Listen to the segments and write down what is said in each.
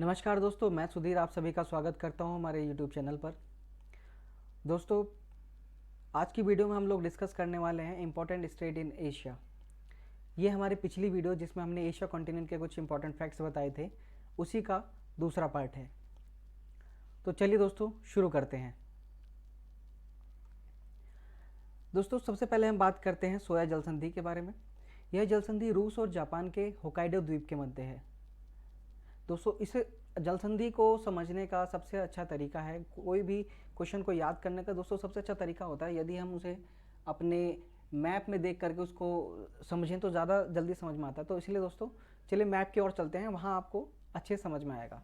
नमस्कार दोस्तों, मैं सुधीर आप सभी का स्वागत करता हूं हमारे YouTube चैनल पर। दोस्तों, आज की वीडियो में हम लोग डिस्कस करने वाले हैं इम्पोर्टेंट स्टेट इन एशिया। ये हमारी पिछली वीडियो जिसमें हमने एशिया कॉन्टिनेंट के कुछ इंपॉर्टेंट फैक्ट्स बताए थे, उसी का दूसरा पार्ट है। तो चलिए दोस्तों शुरू करते हैं। दोस्तों, सबसे पहले हम बात करते हैं सोया जल संधि के बारे में। यह जल संधि रूस और जापान के होकाइडो द्वीप के मध्य है। दोस्तों, इस जल संधि को समझने का सबसे अच्छा तरीका है, कोई भी क्वेश्चन को याद करने का दोस्तों सबसे अच्छा तरीका होता है यदि हम उसे अपने मैप में देख करके उसको समझें तो ज़्यादा जल्दी समझ में आता है। तो इसलिए दोस्तों चलिए मैप की ओर चलते हैं, वहाँ आपको अच्छे समझ में आएगा।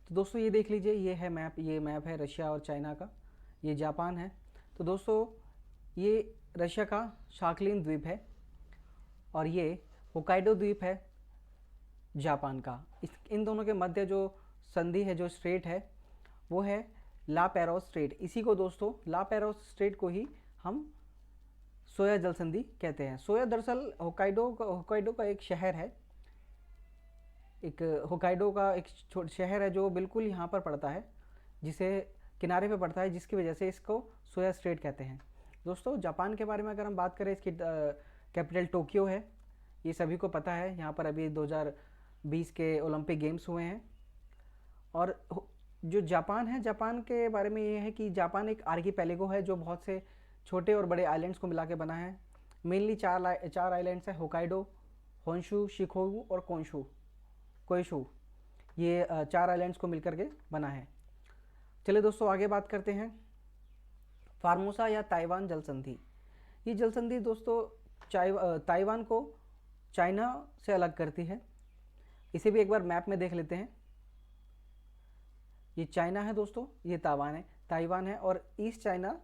तो दोस्तों ये देख लीजिए, ये मैप है रशिया और चाइना का, ये जापान है। तो दोस्तों ये रशिया का शाकलिन द्वीप है और ये होकाइडो द्वीप है जापान का। इन दोनों के मध्य जो संधि है, जो स्ट्रेट है, वो है ला पेरोस स्ट्रेट। इसी को दोस्तों ला पेरोस स्ट्रेट को ही हम सोया जल संधि कहते हैं। सोया दरअसल होकाइडो का एक शहर है, होकाइडो का एक शहर है जो बिल्कुल यहाँ पर पड़ता है, जिसे किनारे पे पड़ता है, जिसकी वजह से इसको सोया स्ट्रेट कहते हैं। दोस्तों जापान के बारे में अगर हम बात करें, इसकी कैपिटल टोक्यो है, ये सभी को पता है। यहाँ पर अभी 2020 के ओलंपिक गेम्स हुए हैं। और जो जापान है, जापान के बारे में ये है कि जापान एक आर्कीपेलागो है जो बहुत से छोटे और बड़े आइलैंड्स को मिला के बना है। मेनली चार आइलैंड्स हैं, होकाइडो, होन्शु, शिकोकू और कोइशू। ये चार आइलैंड्स को मिलकर के बना है। चलिए दोस्तों आगे बात करते हैं। फार्मोसा या ताइवान जल संधि। ये जल संधि दोस्तों ताइवान को चाइना से अलग करती है। इसे भी एक बार मैप में देख लेते हैं। ये चाइना है दोस्तों, ये ताइवान है और ईस्ट चाइना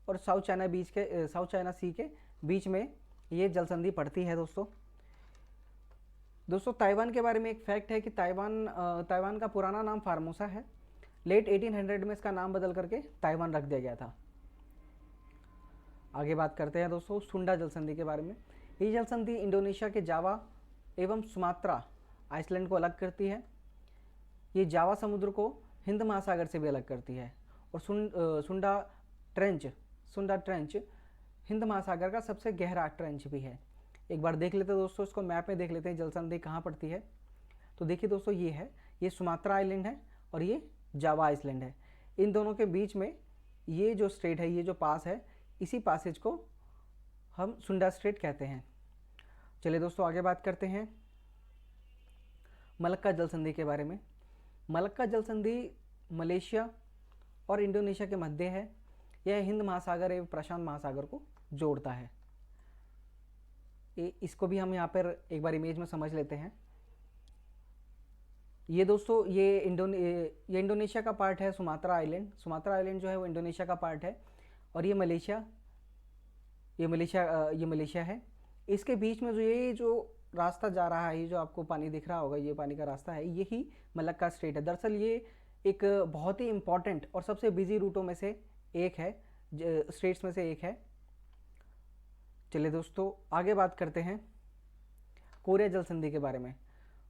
और साउथ चाइना सी के बीच में ये जल संधि पड़ती है। दोस्तों ताइवान के बारे में एक फैक्ट है कि ताइवान का पुराना नाम फार्मोसा है। लेट 1800 में इसका नाम बदल करके ताइवान रख दिया गया था। आगे बात करते हैं दोस्तों सुंडा जल संधि के बारे में। ये जल संधि इंडोनेशिया के जावा एवं सुमात्रा आइसलैंड को अलग करती है। ये जावा समुद्र को हिंद महासागर से भी अलग करती है। और सुंडा ट्रेंच हिंद महासागर का सबसे गहरा ट्रेंच भी है। एक बार देख लेते हैं दोस्तों, इसको मैप में देख लेते हैं जल संधि कहाँ पड़ती है। तो देखिए दोस्तों, ये सुमात्रा आइलैंड है और ये जावा आइसलैंड है। इन दोनों के बीच में ये जो स्ट्रेट है, ये जो पास है, इसी पासेज को हम सुंडा स्ट्रेट कहते हैं। चलिए दोस्तों आगे बात करते हैं मलक्का जल संधि के बारे में। मलक्का जल संधि मलेशिया और इंडोनेशिया के मध्य है। यह हिंद महासागर एवं प्रशांत महासागर को जोड़ता है। इसको भी हम यहाँ पर एक बार इमेज में समझ लेते हैं। ये दोस्तों ये इंडोनेशिया का पार्ट है। सुमात्रा आइलैंड जो है वो इंडोनेशिया का पार्ट है और ये मलेशिया है। इसके बीच में जो रास्ता जा रहा है, ये जो आपको पानी दिख रहा होगा, ये पानी का रास्ता है, यही मलक्का स्ट्रेट है। दरअसल ये एक बहुत ही इम्पॉर्टेंट और सबसे बिजी रूटों में से एक है, स्ट्रेट्स में से एक है। चलिए दोस्तों आगे बात करते हैं कोरिया जल संधि के बारे में।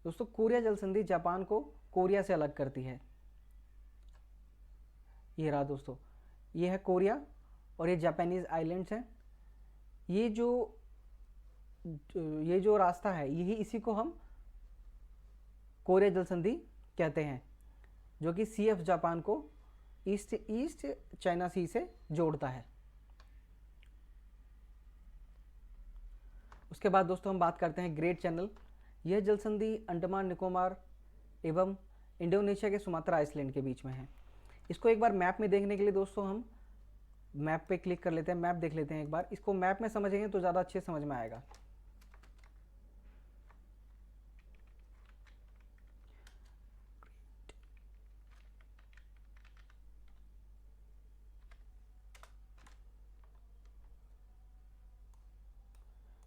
दोस्तों कोरिया जल संधि जापान को कोरिया से अलग करती है। ये रहा दोस्तों, ये है कोरिया और ये जापानीज आइलैंड्स हैं। ये जो रास्ता है, इसी को हम कोरिया जल संधि कहते हैं, जो कि सी ऑफ जापान को ईस्ट चाइना सी से जोड़ता है। उसके बाद दोस्तों हम बात करते हैं ग्रेट चैनल। यह जल संधि अंडमान निकोबार एवं इंडोनेशिया के सुमात्रा आइसलैंड के बीच में है। इसको एक बार मैप में देखने के लिए दोस्तों हम मैप पे क्लिक कर लेते हैं, मैप देख लेते हैं एक बार। इसको मैप में समझेंगे तो ज़्यादा अच्छे समझ में आएगा।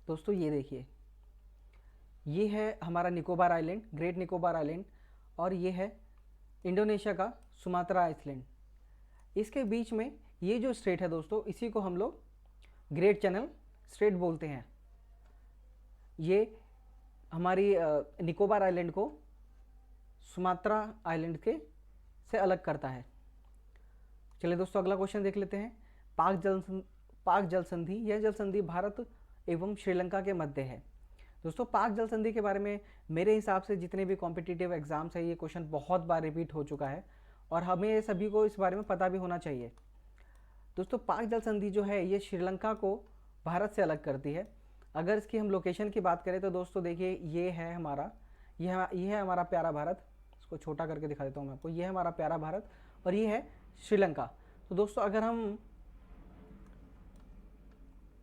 दोस्तों ये देखिए, ये है हमारा Nicobar island, great Nicobar island, और ये है इंडोनेशिया का सुमात्रा आइसलैंड। इसके बीच में ये जो स्ट्रेट है दोस्तों, इसी को हम लोग ग्रेट चैनल स्ट्रेट बोलते हैं। ये हमारी निकोबार आइलैंड को सुमात्रा आइलैंड के से अलग करता है। चलिए दोस्तों अगला क्वेश्चन देख लेते हैं। पाक जल संधि, यह जल संधि भारत एवं श्रीलंका के मध्य है। दोस्तों पाक जल संधि के बारे में मेरे हिसाब से जितने भी कॉम्पिटिटिव एग्जाम्स है ये क्वेश्चन बहुत बार रिपीट हो चुका है और हमें सभी को इस बारे में पता भी होना चाहिए। दोस्तों पाक जल संधि जो है ये श्रीलंका को भारत से अलग करती है। अगर इसकी हम लोकेशन की बात करें तो दोस्तों देखिए ये है हमारा, ये है हमारा प्यारा भारत। इसको छोटा करके दिखा देता हूँ मैं आपको। ये है हमारा प्यारा भारत और ये है श्रीलंका। तो दोस्तों अगर हम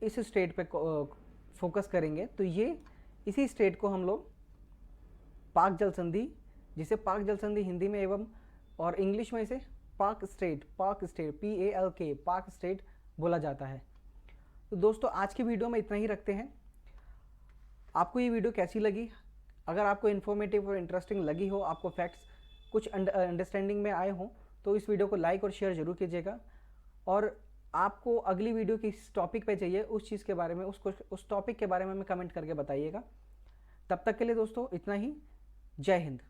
इस स्टेट पे फोकस करेंगे तो ये इसी स्टेट को हम लोग पाक जल संधि, जिसे पाक जल संधि हिंदी में एवं और इंग्लिश में इसे पाक स्टेट PALK पाक स्टेट बोला जाता है। तो दोस्तों आज की वीडियो में इतना ही रखते हैं। आपको ये वीडियो कैसी लगी? अगर आपको इन्फॉर्मेटिव और इंटरेस्टिंग लगी हो, आपको फैक्ट्स कुछ अंडरस्टैंडिंग में आए हों तो इस वीडियो को लाइक और शेयर जरूर कीजिएगा। और आपको अगली वीडियो किस टॉपिक पे चाहिए उस चीज़ के बारे में, उस टॉपिक के बारे में कमेंट करके बताइएगा। तब तक के लिए दोस्तों इतना ही। जय हिंद।